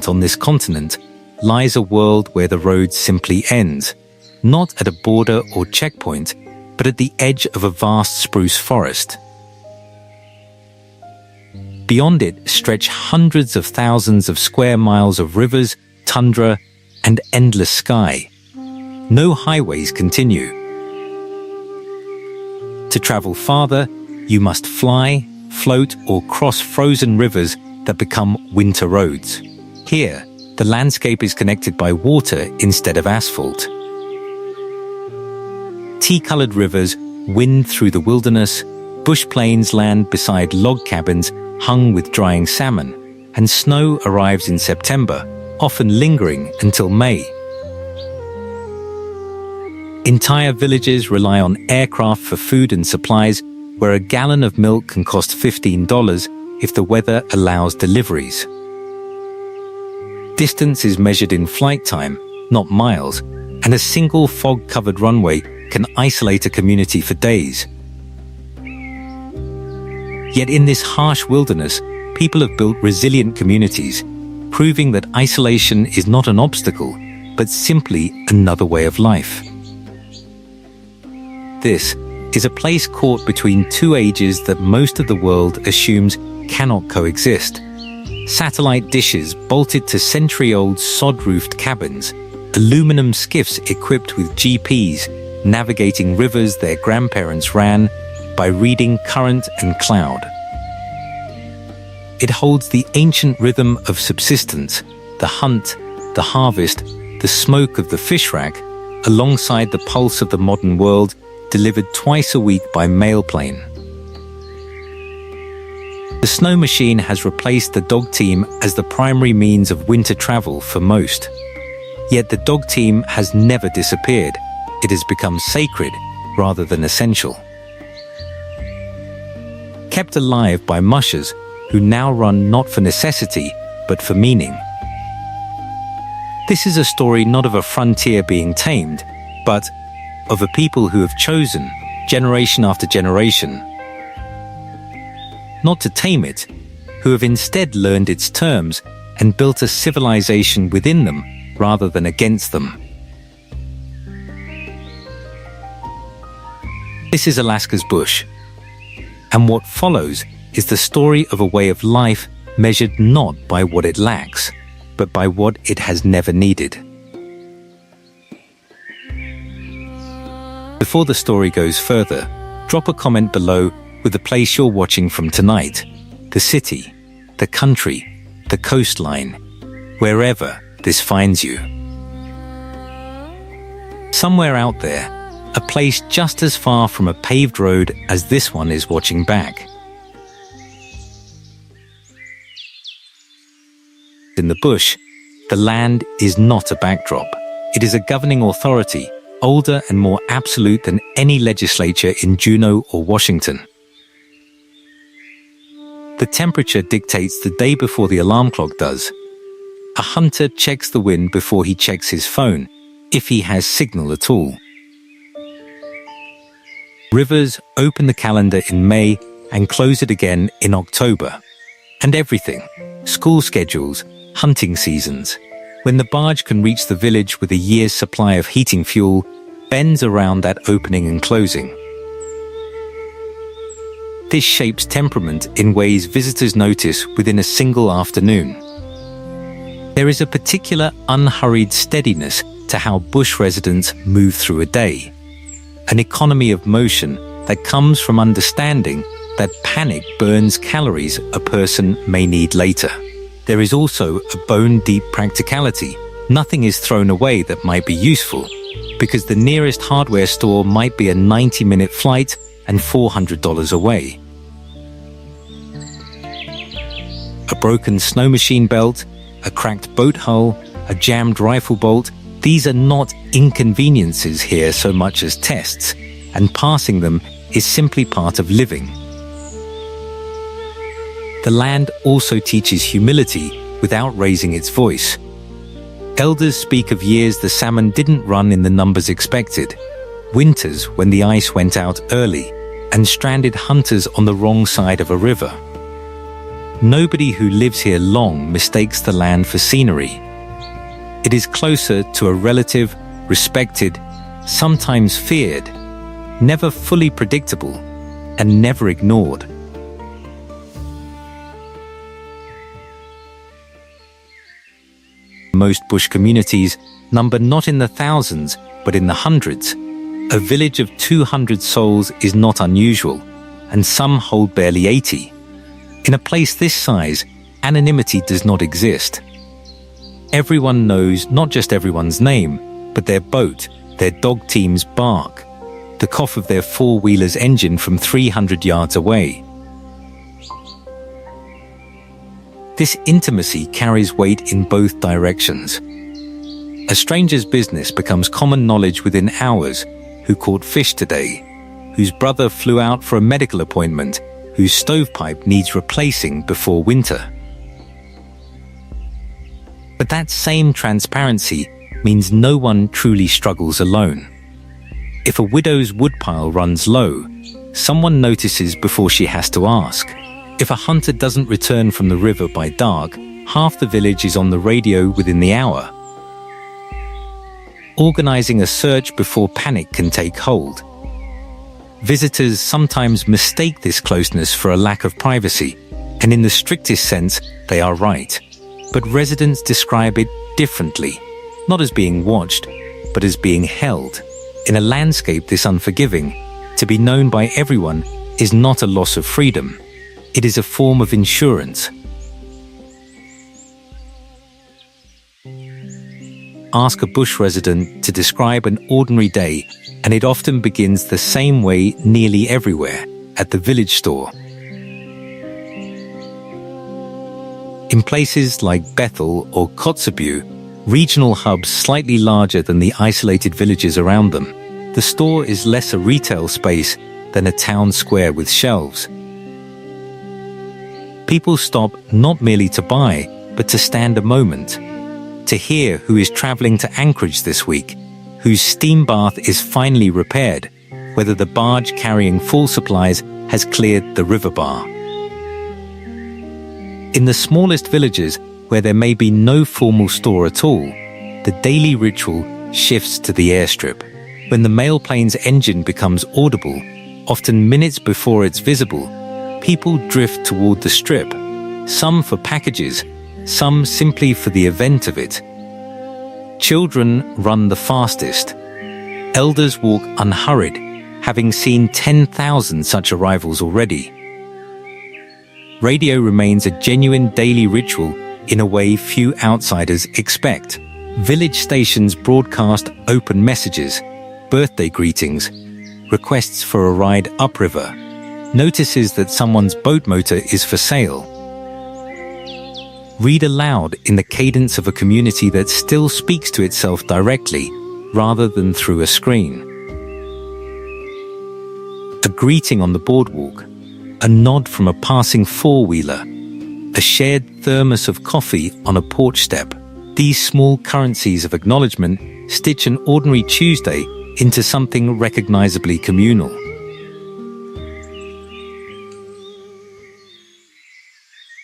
distant on this continent lies a world where the road simply ends, not at a border or checkpoint, but at the edge of a vast spruce forest. Beyond it stretch hundreds of thousands of square miles of rivers, tundra, and endless sky. No highways continue. To travel farther, you must fly, float, or cross frozen rivers that become winter roads. Here, the landscape is connected by water instead of asphalt. Tea-colored rivers wind through the wilderness, bush plains land beside log cabins hung with drying salmon, and snow arrives in September, often lingering until May. Entire villages rely on aircraft for food and supplies, where a gallon of milk can cost $15 if the weather allows deliveries. Distance is measured in flight time, not miles, and a single fog-covered runway can isolate a community for days. Yet in this harsh wilderness, people have built resilient communities, proving that isolation is not an obstacle, but simply another way of life. This is a place caught between two ages that most of the world assumes cannot coexist. Satellite dishes bolted to century-old sod-roofed cabins, aluminum skiffs equipped with GPS navigating rivers their grandparents ran by reading current and cloud. It holds the ancient rhythm of subsistence, the hunt, the harvest, the smoke of the fish rack, alongside the pulse of the modern world, delivered twice a week by mail plane. The snow machine has replaced the dog team as the primary means of winter travel for most. Yet the dog team has never disappeared. It has become sacred rather than essential. Kept alive by mushers who now run not for necessity, but for meaning. This is a story not of a frontier being tamed, but of a people who have chosen, generation after generation, not to tame it, who have instead learned its terms and built a civilization within them rather than against them. This is Alaska's bush, and what follows is the story of a way of life measured not by what it lacks, but by what it has never needed. Before the story goes further, drop a comment below with the place you're watching from tonight, the city, the country, the coastline, wherever this finds you. Somewhere out there, a place just as far from a paved road as this one is watching back. In the bush, the land is not a backdrop. It is a governing authority, older and more absolute than any legislature in Juneau or Washington. The temperature dictates the day before the alarm clock does. A hunter checks the wind before he checks his phone, if he has signal at all. Rivers open the calendar in May and close it again in October. And everything, school schedules, hunting seasons, when the barge can reach the village with a year's supply of heating fuel, bends around that opening and closing. This shapes temperament in ways visitors notice within a single afternoon. There is a particular unhurried steadiness to how bush residents move through a day, an economy of motion that comes from understanding that panic burns calories a person may need later. There is also a bone-deep practicality. Nothing is thrown away that might be useful, because the nearest hardware store might be a 90-minute flight and $400 away. A broken snow machine belt, a cracked boat hull, a jammed rifle bolt, these are not inconveniences here so much as tests, and passing them is simply part of living. The land also teaches humility without raising its voice. Elders speak of years the salmon didn't run in the numbers expected, winters when the ice went out early, and stranded hunters on the wrong side of a river. Nobody who lives here long mistakes the land for scenery. It is closer to a relative, respected, sometimes feared, never fully predictable, and never ignored. Most bush communities number not in the thousands, but in the hundreds. A village of 200 souls is not unusual, and some hold barely 80. In a place this size, anonymity does not exist. Everyone knows not just everyone's name, but their boat, their dog team's bark, the cough of their four-wheeler's engine from 300 yards away. This intimacy carries weight in both directions. A stranger's business becomes common knowledge within hours: who caught fish today, whose brother flew out for a medical appointment, whose stovepipe needs replacing before winter. But that same transparency means no one truly struggles alone. If a widow's woodpile runs low, someone notices before she has to ask. If a hunter doesn't return from the river by dark, half the village is on the radio within the hour. Organizing a search before panic can take hold. Visitors sometimes mistake this closeness for a lack of privacy, and in the strictest sense, they are right. But residents describe it differently, not as being watched, but as being held. In a landscape this unforgiving, to be known by everyone is not a loss of freedom. It is a form of insurance. Ask a bush resident to describe an ordinary day, and it often begins the same way nearly everywhere, at the village store. In places like Bethel or Kotzebue, regional hubs slightly larger than the isolated villages around them, the store is less a retail space than a town square with shelves. People stop not merely to buy, but to stand a moment, to hear who is traveling to Anchorage this week, whose steam bath is finally repaired, whether the barge carrying full supplies has cleared the river bar. In the smallest villages, where there may be no formal store at all, the daily ritual shifts to the airstrip. When the mail plane's engine becomes audible, often minutes before it's visible, people drift toward the strip, some for packages, some simply for the event of it. Children run the fastest. Elders walk unhurried, having seen 10,000 such arrivals already. Radio remains a genuine daily ritual in a way few outsiders expect. Village stations broadcast open messages, birthday greetings, requests for a ride upriver, notices that someone's boat motor is for sale. Read aloud in the cadence of a community that still speaks to itself directly, rather than through a screen. A greeting on the boardwalk, a nod from a passing four-wheeler, a shared thermos of coffee on a porch step. These small currencies of acknowledgement stitch an ordinary Tuesday into something recognizably communal.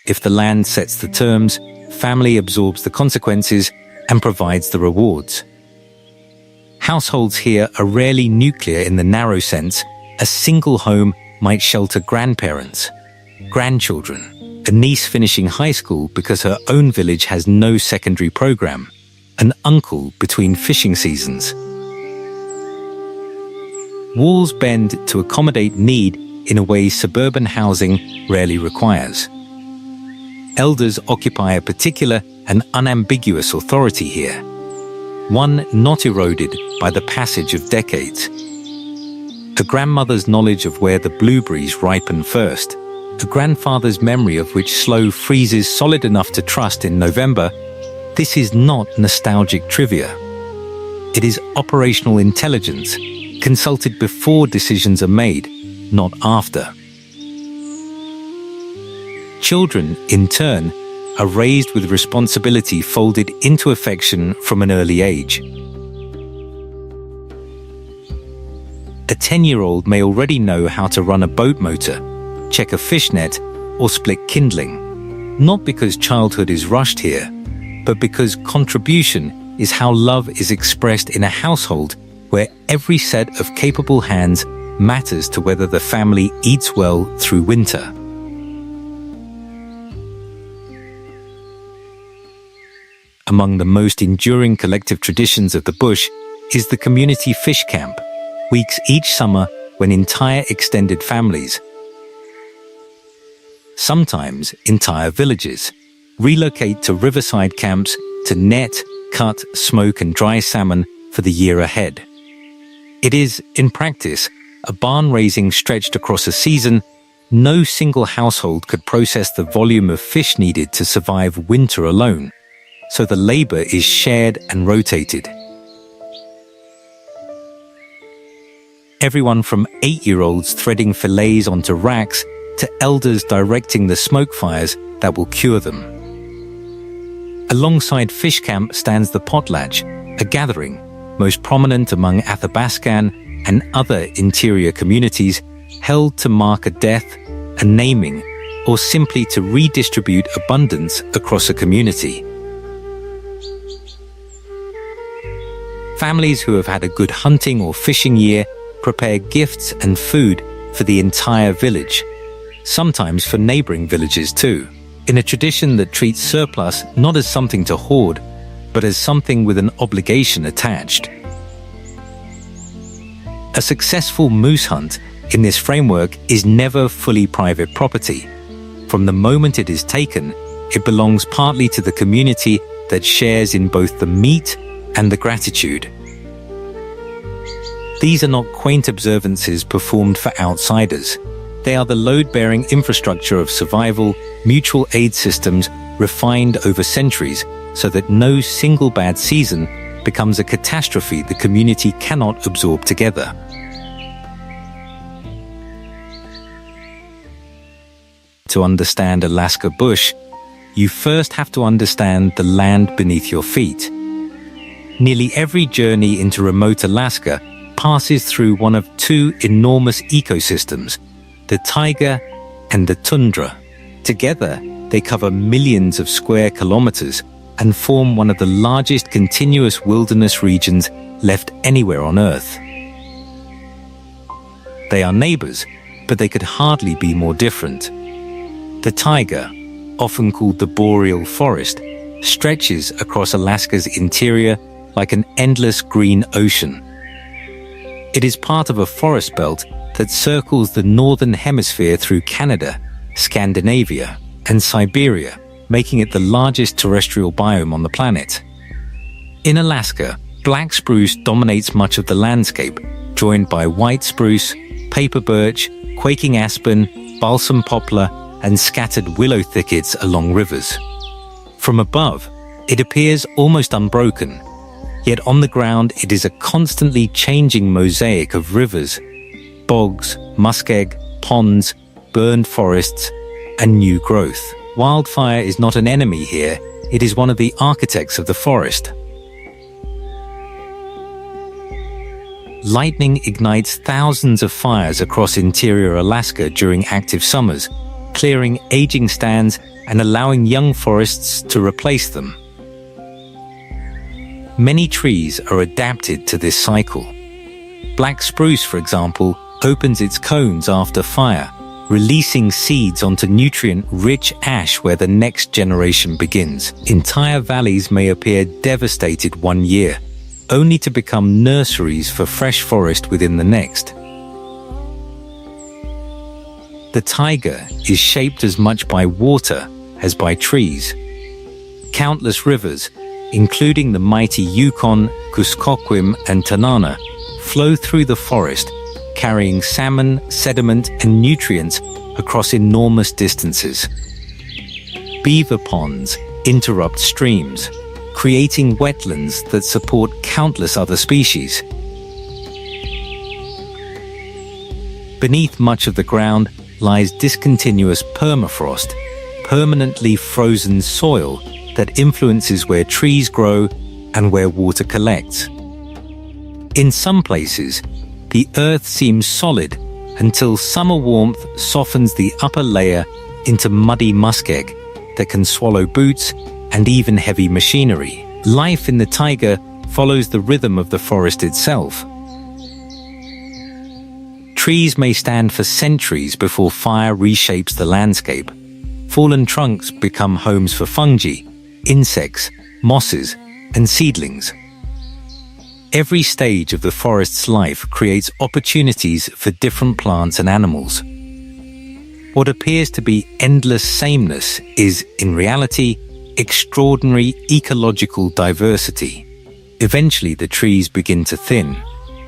If the land sets the terms, family absorbs the consequences and provides the rewards. Households here are rarely nuclear in the narrow sense. A single home might shelter grandparents, grandchildren, a niece finishing high school because her own village has no secondary program, an uncle between fishing seasons. Walls bend to accommodate need in a way suburban housing rarely requires. Elders occupy a particular and unambiguous authority here, one not eroded by the passage of decades. A grandmother's knowledge of where the blueberries ripen first, a grandfather's memory of which sloe freezes solid enough to trust in November. This is not nostalgic trivia. It is operational intelligence, consulted before decisions are made, not after. Children, in turn, are raised with responsibility folded into affection from an early age. A 10-year-old may already know how to run a boat motor, check a fish net, or split kindling. not because childhood is rushed here, but because contribution is how love is expressed in a household where every set of capable hands matters to whether the family eats well through winter. Among the most enduring collective traditions of the bush is the community fish camp, weeks each summer when entire extended families, sometimes entire villages, relocate to riverside camps to net, cut, smoke and dry salmon for the year ahead. It is, in practice, a barn raising stretched across a season. No single household could process the volume of fish needed to survive winter alone, so the labor is shared and rotated. Everyone from 8-year-olds threading fillets onto racks to elders directing the smoke fires that will cure them. Alongside fish camp stands the potlatch, a gathering most prominent among Athabascan and other interior communities, held to mark a death, a naming, or simply to redistribute abundance across a community. Families who have had a good hunting or fishing year prepare gifts and food for the entire village, sometimes for neighboring villages too, in a tradition that treats surplus not as something to hoard, but as something with an obligation attached. A successful moose hunt in this framework is never fully private property. From the moment it is taken, it belongs partly to the community that shares in both the meat and the gratitude. These are not quaint observances performed for outsiders. They are the load-bearing infrastructure of survival, mutual aid systems refined over centuries so that no single bad season becomes a catastrophe the community cannot absorb together. To understand Alaska bush, you first have to understand the land beneath your feet. Nearly every journey into remote Alaska passes through one of two enormous ecosystems, the taiga and the tundra. Together, they cover millions of square kilometers and form one of the largest continuous wilderness regions left anywhere on Earth. They are neighbors, but they could hardly be more different. The taiga, often called the boreal forest, stretches across Alaska's interior like an endless green ocean. It is part of a forest belt that circles the northern hemisphere through Canada, Scandinavia, and Siberia, making it the largest terrestrial biome on the planet. In Alaska, black spruce dominates much of the landscape, joined by white spruce, paper birch, quaking aspen, balsam poplar, and scattered willow thickets along rivers. From above, it appears almost unbroken, yet on the ground it is a constantly changing mosaic of rivers, bogs, muskeg, ponds, burned forests, and new growth. Wildfire is not an enemy here, it is one of the architects of the forest. Lightning ignites thousands of fires across interior Alaska during active summers, clearing aging stands and allowing young forests to replace them. Many trees are adapted to this cycle. Black spruce, for example, opens its cones after fire, releasing seeds onto nutrient-rich ash where the next generation begins. Entire valleys may appear devastated one year, only to become nurseries for fresh forest within the next. The taiga is shaped as much by water as by trees. Countless rivers, including the mighty Yukon, Kuskokwim, and Tanana, flow through the forest, carrying salmon, sediment, and nutrients across enormous distances. Beaver ponds interrupt streams, creating wetlands that support countless other species. Beneath much of the ground lies discontinuous permafrost, permanently frozen soil that influences where trees grow and where water collects. In some places, the earth seems solid until summer warmth softens the upper layer into muddy muskeg that can swallow boots and even heavy machinery. Life in the taiga follows the rhythm of the forest itself. Trees may stand for centuries before fire reshapes the landscape. Fallen trunks become homes for fungi, insects, mosses, and seedlings. Every stage of the forest's life creates opportunities for different plants and animals. What appears to be endless sameness is, in reality, extraordinary ecological diversity. Eventually, the trees begin to thin.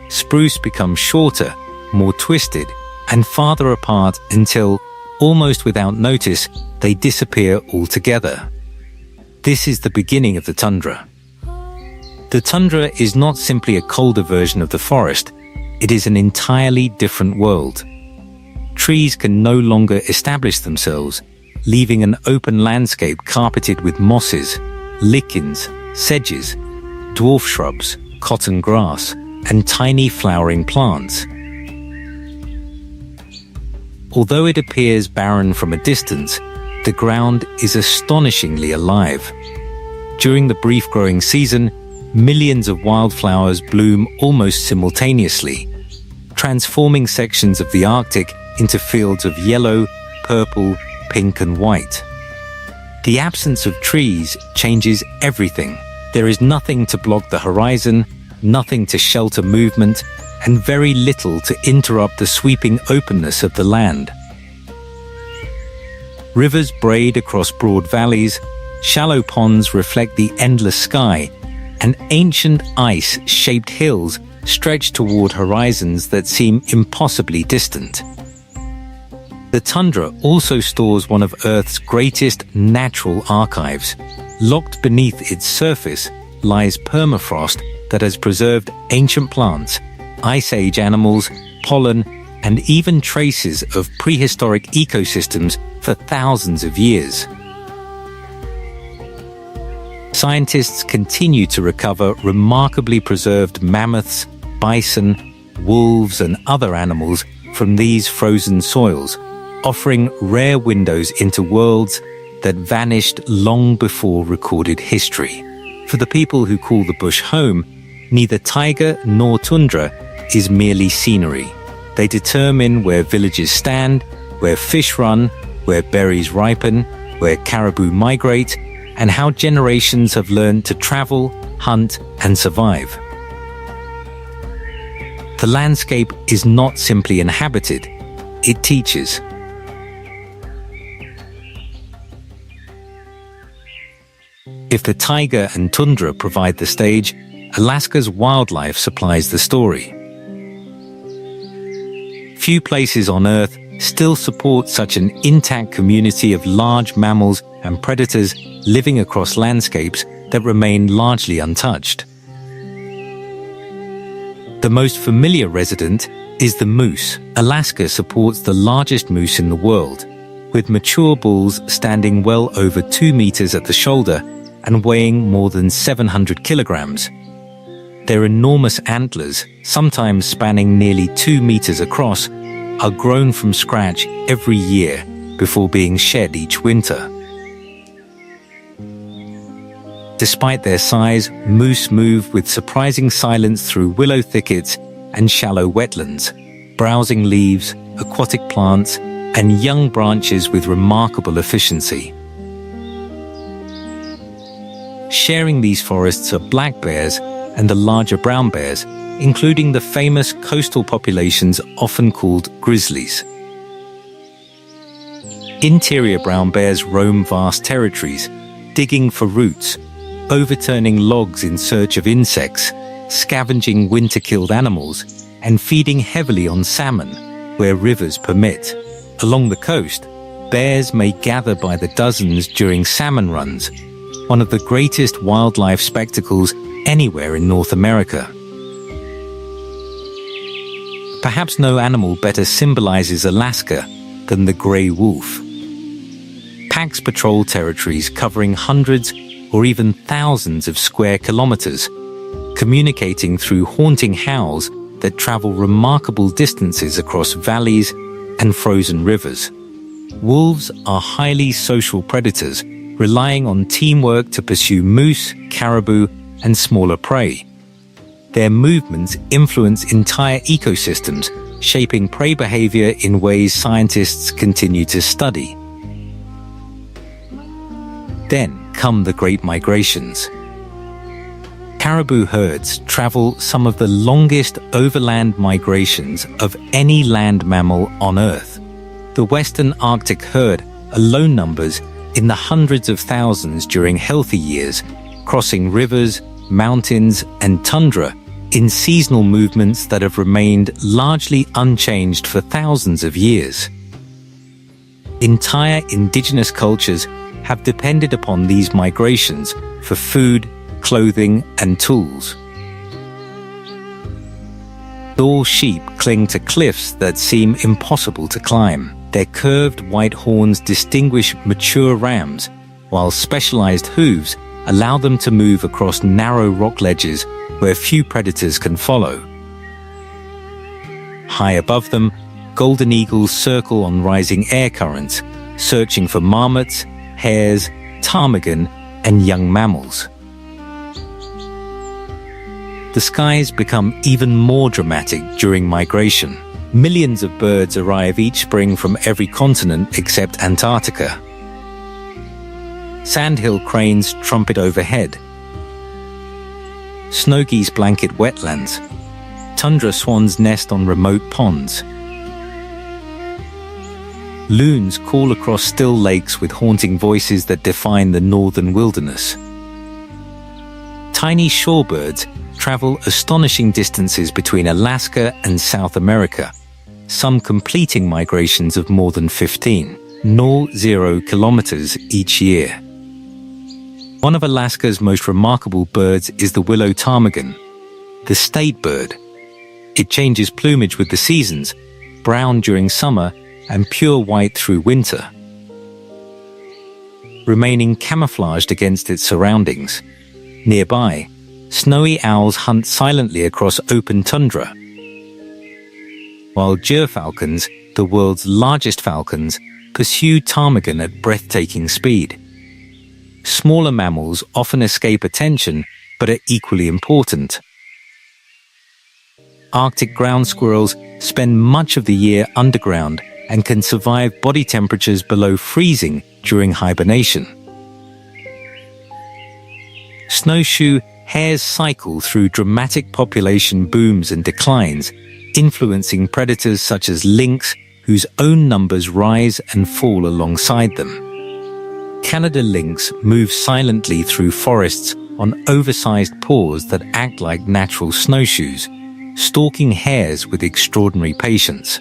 Spruce becomes shorter, more twisted, and farther apart until, almost without notice, they disappear altogether. This is the beginning of the tundra. The tundra is not simply a colder version of the forest, it is an entirely different world. Trees can no longer establish themselves, leaving an open landscape carpeted with mosses, lichens, sedges, dwarf shrubs, cotton grass, and tiny flowering plants. Although it appears barren from a distance, the ground is astonishingly alive. During the brief growing season, millions of wildflowers bloom almost simultaneously, transforming sections of the Arctic into fields of yellow, purple, pink, and white. The absence of trees changes everything. There is nothing to block the horizon, nothing to shelter movement, and very little to interrupt the sweeping openness of the land. Rivers braid across broad valleys, shallow ponds reflect the endless sky, and ancient ice-shaped hills stretch toward horizons that seem impossibly distant. The tundra also stores one of Earth's greatest natural archives. Locked beneath its surface lies permafrost that has preserved ancient plants, Ice Age animals, pollen, and even traces of prehistoric ecosystems for thousands of years. Scientists continue to recover remarkably preserved mammoths, bison, wolves, and other animals from these frozen soils, offering rare windows into worlds that vanished long before recorded history. For the people who call the bush home, neither taiga nor tundra is merely scenery. They determine where villages stand, where fish run, where berries ripen, where caribou migrate, and how generations have learned to travel, hunt, and survive. The landscape is not simply inhabited, it teaches. If the taiga and tundra provide the stage, Alaska's wildlife supplies the story. Few places on Earth still support such an intact community of large mammals and predators living across landscapes that remain largely untouched. The most familiar resident is the moose. Alaska supports the largest moose in the world, with mature bulls standing well over 2 meters at the shoulder and weighing more than 700 kilograms. Their enormous antlers, sometimes spanning nearly 2 meters across, are grown from scratch every year before being shed each winter. Despite their size, moose move with surprising silence through willow thickets and shallow wetlands, browsing leaves, aquatic plants, and young branches with remarkable efficiency. Sharing these forests are black bears and the larger brown bears, including the famous coastal populations often called grizzlies. Interior brown bears roam vast territories, digging for roots, overturning logs in search of insects, scavenging winter-killed animals, and feeding heavily on salmon, where rivers permit. Along the coast, bears may gather by the dozens during salmon runs, one of the greatest wildlife spectacles anywhere in North America. Perhaps no animal better symbolizes Alaska than the gray wolf. Packs patrol territories covering hundreds or even thousands of square kilometers, communicating through haunting howls that travel remarkable distances across valleys and frozen rivers. Wolves are highly social predators relying on teamwork to pursue moose, caribou, and smaller prey. Their movements influence entire ecosystems, shaping prey behavior in ways scientists continue to study. Then come the Great Migrations. Caribou herds travel some of the longest overland migrations of any land mammal on Earth. The Western Arctic herd alone numbers in the hundreds of thousands during healthy years, crossing rivers, mountains, and tundra in seasonal movements that have remained largely unchanged for thousands of years. Entire indigenous cultures have depended upon these migrations for food, clothing, and tools. Tall sheep cling to cliffs that seem impossible to climb. Their curved white horns distinguish mature rams, while specialized hooves allow them to move across narrow rock ledges where few predators can follow. High above them, golden eagles circle on rising air currents, searching for marmots, hares, ptarmigan, and young mammals. The skies become even more dramatic during migration. Millions of birds arrive each spring from every continent except Antarctica. Sandhill cranes trumpet overhead. Snow geese blanket wetlands. Tundra swans nest on remote ponds. Loons call across still lakes with haunting voices that define the northern wilderness. Tiny shorebirds travel astonishing distances between Alaska and South America, some completing migrations of more than 15, 0 kilometers each year. One of Alaska's most remarkable birds is the willow ptarmigan, the state bird. It changes plumage with the seasons, brown during summer and pure white through winter, remaining camouflaged against its surroundings. Nearby, snowy owls hunt silently across open tundra, while gyrfalcons, the world's largest falcons, pursue ptarmigan at breathtaking speed. Smaller mammals often escape attention but are equally important. Arctic ground squirrels spend much of the year underground and can survive body temperatures below freezing during hibernation. Snowshoe hares cycle through dramatic population booms and declines, influencing predators such as lynx, whose own numbers rise and fall alongside them. Canada lynx move silently through forests on oversized paws that act like natural snowshoes, stalking hares with extraordinary patience.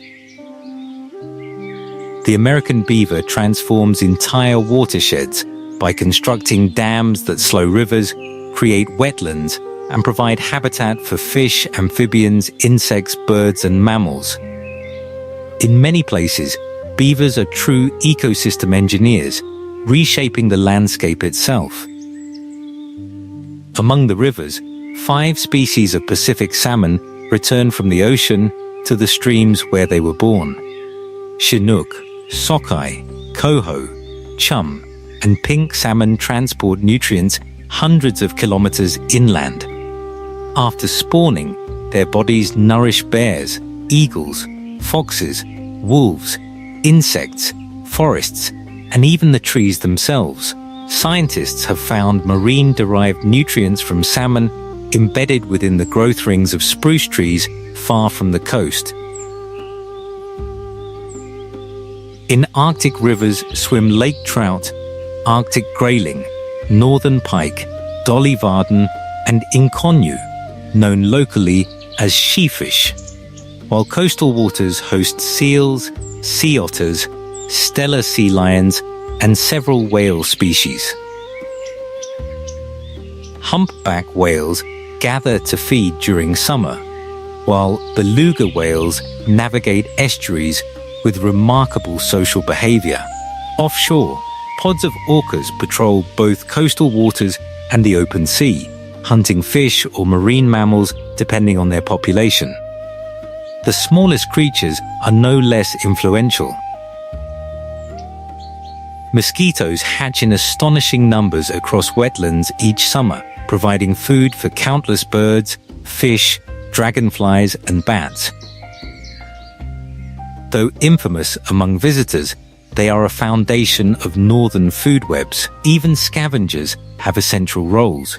The American beaver transforms entire watersheds by constructing dams that slow rivers, create wetlands, and provide habitat for fish, amphibians, insects, birds, and mammals. In many places, beavers are true ecosystem engineers, reshaping the landscape itself. Among the rivers, 5 species of Pacific salmon return from the ocean to the streams where they were born. Chinook, sockeye, coho, chum, and pink salmon transport nutrients hundreds of kilometers inland. After spawning, their bodies nourish bears, eagles, foxes, wolves, insects, forests, and even the trees themselves. Scientists have found marine-derived nutrients from salmon embedded within the growth rings of spruce trees far from the coast. In Arctic rivers swim lake trout, Arctic grayling, northern pike, dolly varden, and inconnu, known locally as sheefish, while coastal waters host seals, sea otters, Steller sea lions, and several whale species. Humpback whales gather to feed during summer, while beluga whales navigate estuaries with remarkable social behavior. Offshore, pods of orcas patrol both coastal waters and the open sea, hunting fish or marine mammals depending on their population. The smallest creatures are no less influential. Mosquitoes hatch in astonishing numbers across wetlands each summer, providing food for countless birds, fish, dragonflies, and bats. Though infamous among visitors, they are a foundation of northern food webs. Even scavengers have essential roles.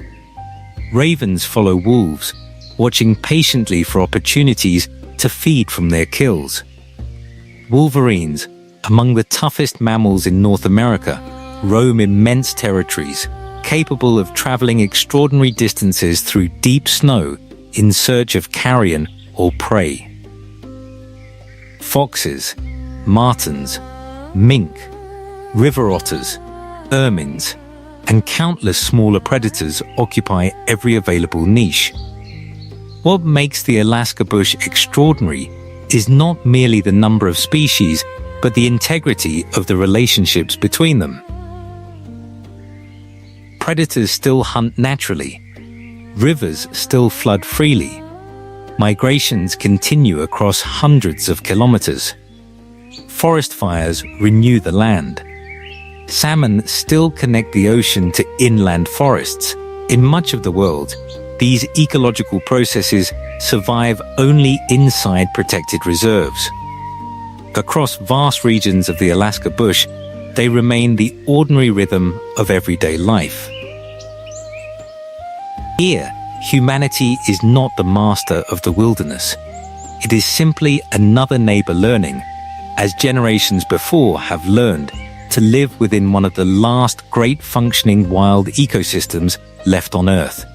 Ravens follow wolves, watching patiently for opportunities to feed from their kills. Wolverines, among the toughest mammals in North America, roam immense territories, capable of traveling extraordinary distances through deep snow in search of carrion or prey. Foxes, martens, mink, river otters, ermines, and countless smaller predators occupy every available niche. What makes the Alaska bush extraordinary is not merely the number of species, but the integrity of the relationships between them. Predators still hunt naturally. Rivers still flood freely. Migrations continue across hundreds of kilometers. Forest fires renew the land. Salmon still connect the ocean to inland forests. In much of the world, these ecological processes survive only inside protected reserves. Across vast regions of the Alaska bush, they remain the ordinary rhythm of everyday life. Here, humanity is not the master of the wilderness. It is simply another neighbor learning, as generations before have learned, to live within one of the last great functioning wild ecosystems left on Earth.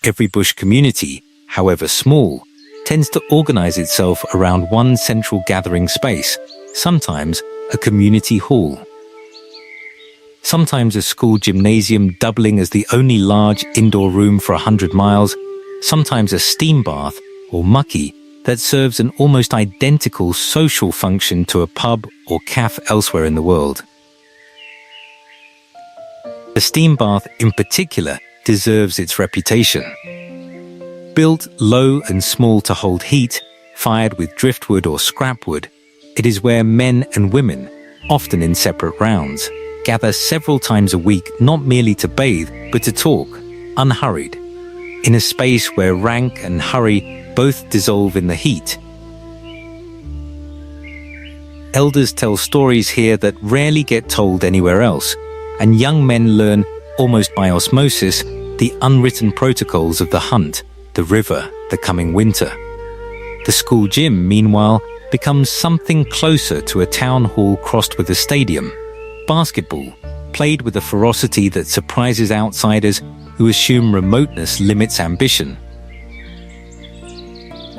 Every bush community, however small, tends to organize itself around one central gathering space, sometimes a community hall. Sometimes a school gymnasium doubling as the only large indoor room for 100 miles, sometimes a steam bath or mucky that serves an almost identical social function to a pub or cafe elsewhere in the world. The steam bath in particular deserves its reputation. Built low and small to hold heat, fired with driftwood or scrapwood, it is where men and women, often in separate rounds, gather several times a week not merely to bathe, but to talk, unhurried, in a space where rank and hurry both dissolve in the heat. Elders tell stories here that rarely get told anywhere else, and young men learn, almost by osmosis, the unwritten protocols of the hunt, the river, the coming winter. The school gym, meanwhile, becomes something closer to a town hall crossed with a stadium. Basketball, played with a ferocity that surprises outsiders who assume remoteness limits ambition,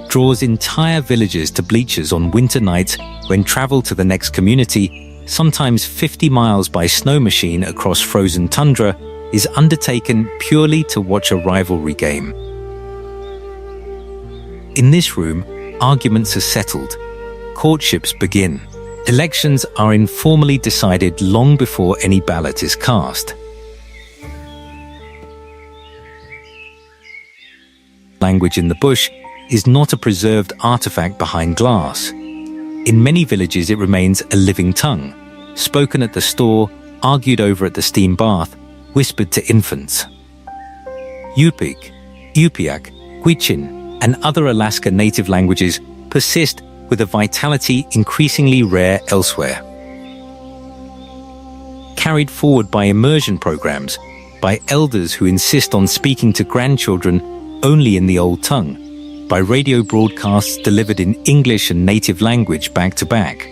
draws entire villages to bleachers on winter nights when travel to the next community, sometimes 50 miles by snow machine across frozen tundra, is undertaken purely to watch a rivalry game. In this room, arguments are settled. Courtships begin. Elections are informally decided long before any ballot is cast. Language in the bush is not a preserved artifact behind glass. In many villages it remains a living tongue, spoken at the store, argued over at the steam bath, whispered to infants. Yupik, Upiak, Gwich'in, and other Alaska native languages persist with a vitality increasingly rare elsewhere. Carried forward by immersion programs, by elders who insist on speaking to grandchildren only in the old tongue, by radio broadcasts delivered in English and native language back to back.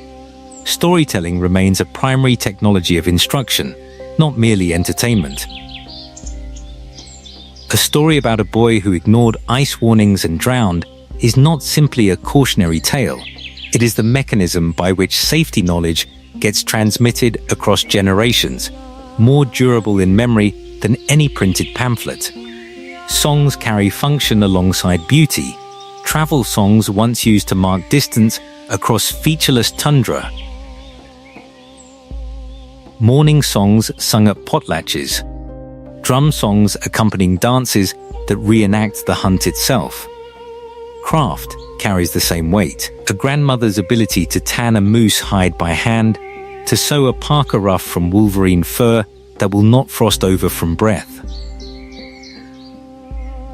Storytelling remains a primary technology of instruction, not merely entertainment. A story about a boy who ignored ice warnings and drowned is not simply a cautionary tale. It is the mechanism by which safety knowledge gets transmitted across generations, more durable in memory than any printed pamphlet. Songs carry function alongside beauty. Travel songs once used to mark distance across featureless tundra. Morning songs sung at potlatches. Drum songs accompanying dances that reenact the hunt itself. craft carries the same weight. A grandmother's ability to tan a moose hide by hand, to sew a parka ruff from wolverine fur that will not frost over from breath,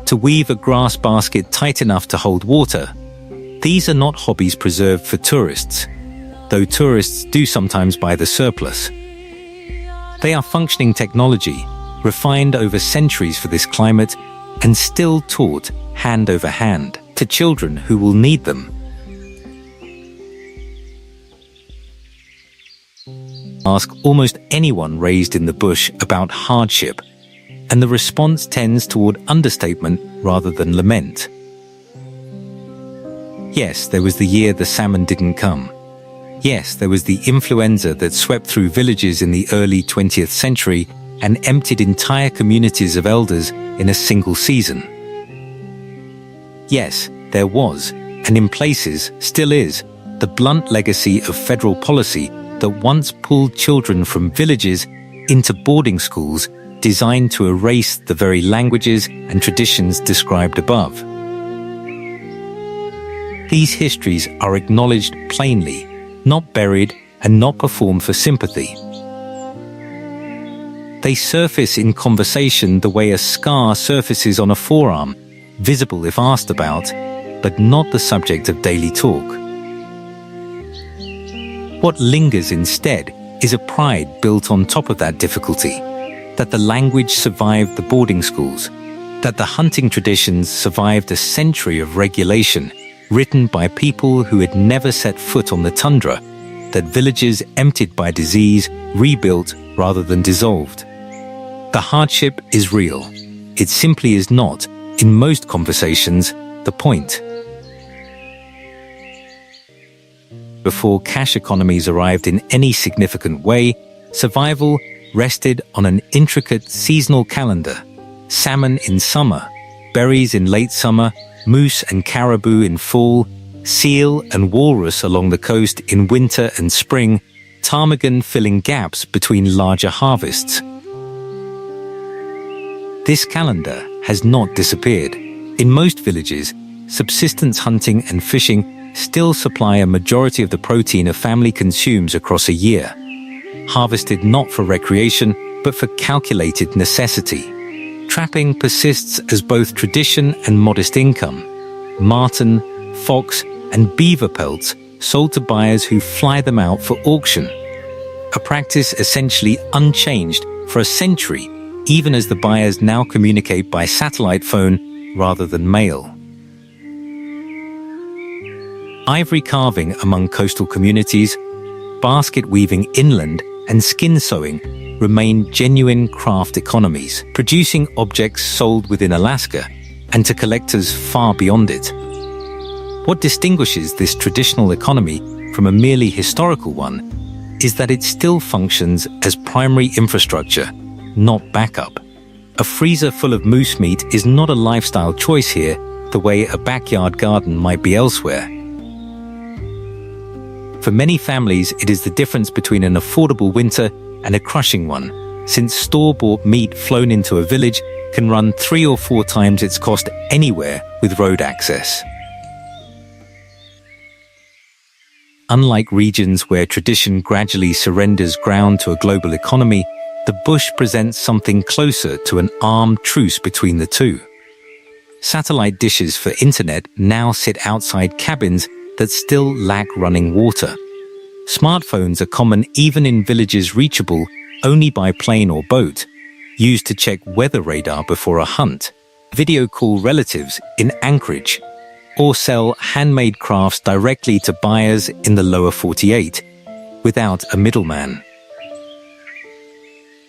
to weave a grass basket tight enough to hold water. These are not hobbies preserved for tourists, though tourists do sometimes buy the surplus. They are functioning technology, refined over centuries for this climate, and still taught hand over hand to children who will need them. Ask almost anyone raised in the bush about hardship, and the response tends toward understatement rather than lament. Yes, there was the year the salmon didn't come. Yes, there was the influenza that swept through villages in the early 20th century and emptied entire communities of elders in a single season. Yes, there was, and in places still is, the blunt legacy of federal policy that once pulled children from villages into boarding schools designed to erase the very languages and traditions described above. These histories are acknowledged plainly, not buried and not performed for sympathy. They surface in conversation the way a scar surfaces on a forearm, visible if asked about, but not the subject of daily talk. What lingers instead is a pride built on top of that difficulty, that the language survived the boarding schools, that the hunting traditions survived a century of regulation written by people who had never set foot on the tundra, that villages emptied by disease rebuilt rather than dissolved. The hardship is real. It simply is not, in most conversations, the point. Before cash economies arrived in any significant way, survival rested on an intricate seasonal calendar: salmon in summer, berries in late summer, moose and caribou in fall, seal and walrus along the coast in winter and spring, ptarmigan filling gaps between larger harvests. This calendar has not disappeared. In most villages, subsistence hunting and fishing still supply a majority of the protein a family consumes across a year, harvested not for recreation, but for calculated necessity. Trapping persists as both tradition and modest income. Marten, fox, and beaver pelts sold to buyers who fly them out for auction. A practice essentially unchanged for a century, even as the buyers now communicate by satellite phone rather than mail. Ivory carving among coastal communities, basket weaving inland, and skin sewing remain genuine craft economies, producing objects sold within Alaska and to collectors far beyond it. What distinguishes this traditional economy from a merely historical one is that it still functions as primary infrastructure, not backup. A freezer full of moose meat is not a lifestyle choice here, the way a backyard garden might be elsewhere. For many families, it is the difference between an affordable winter and a crushing one, since store-bought meat flown into a village can run 3 or 4 times its cost anywhere with road access. Unlike regions where tradition gradually surrenders ground to a global economy, the bush presents something closer to an armed truce between the two. Satellite dishes for internet now sit outside cabins that still lack running water. Smartphones are common even in villages reachable only by plane or boat, used to check weather radar before a hunt, video call relatives in Anchorage, or sell handmade crafts directly to buyers in the lower 48, without a middleman.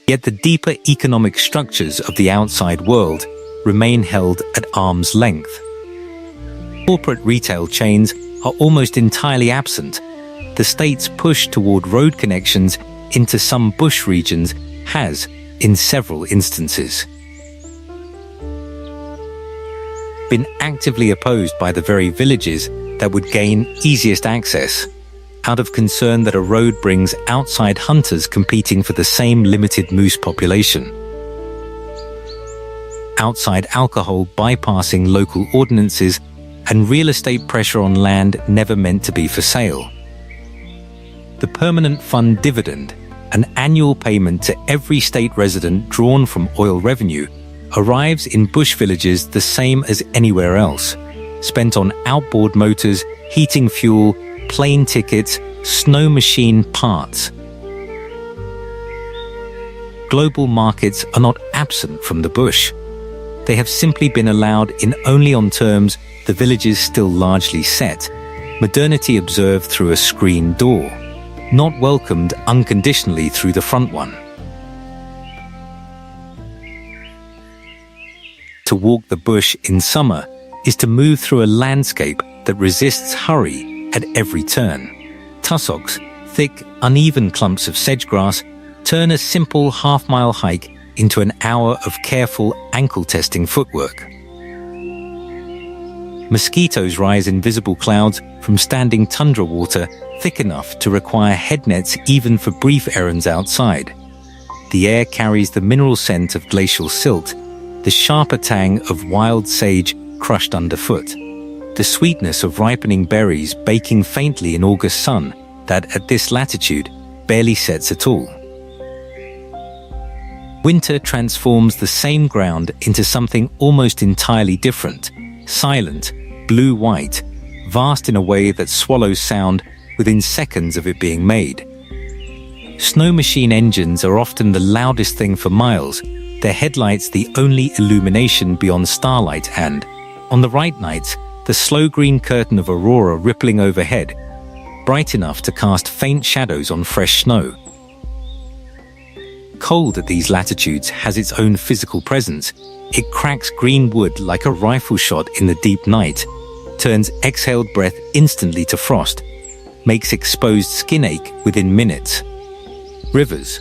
Yet the deeper economic structures of the outside world remain held at arm's length. Corporate retail chains are almost entirely absent. The state's push toward road connections into some bush regions has, in several instances, been actively opposed by the very villages that would gain easiest access, out of concern that a road brings outside hunters competing for the same limited moose population. Outside alcohol bypassing local ordinances and real estate pressure on land never meant to be for sale. The permanent fund dividend, an annual payment to every state resident drawn from oil revenue, arrives in bush villages the same as anywhere else, spent on outboard motors, heating fuel, plane tickets, snow machine parts. Global markets are not absent from the bush. They have simply been allowed in only on terms the villages still largely set, modernity observed through a screen door, not welcomed unconditionally through the front one. To walk the bush in summer is to move through a landscape that resists hurry at every turn. Tussocks, thick, uneven clumps of sedge-grass, turn a simple half-mile hike into an hour of careful ankle-testing footwork. Mosquitoes rise in visible clouds from standing tundra water thick enough to require head nets even for brief errands outside. The air carries the mineral scent of glacial silt, the sharper tang of wild sage crushed underfoot, the sweetness of ripening berries baking faintly in August sun that at this latitude barely sets at all. Winter transforms the same ground into something almost entirely different, silent, blue-white, vast in a way that swallows sound within seconds of it being made. Snow machine engines are often the loudest thing for miles, their headlights the only illumination beyond starlight and, on the right nights, the slow green curtain of aurora rippling overhead, bright enough to cast faint shadows on fresh snow. Cold at these latitudes has its own physical presence. It cracks green wood like a rifle shot in the deep night, turns exhaled breath instantly to frost, makes exposed skin ache within minutes. Rivers,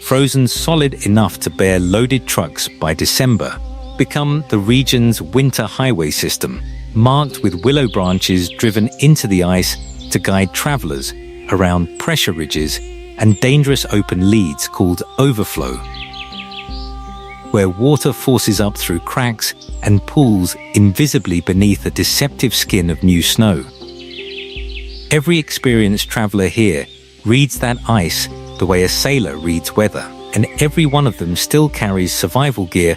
frozen solid enough to bear loaded trucks by December, become the region's winter highway system, marked with willow branches driven into the ice to guide travelers around pressure ridges and dangerous open leads called overflow, where water forces up through cracks and pools invisibly beneath the deceptive skin of new snow. Every experienced traveler here reads that ice the way a sailor reads weather, and every one of them still carries survival gear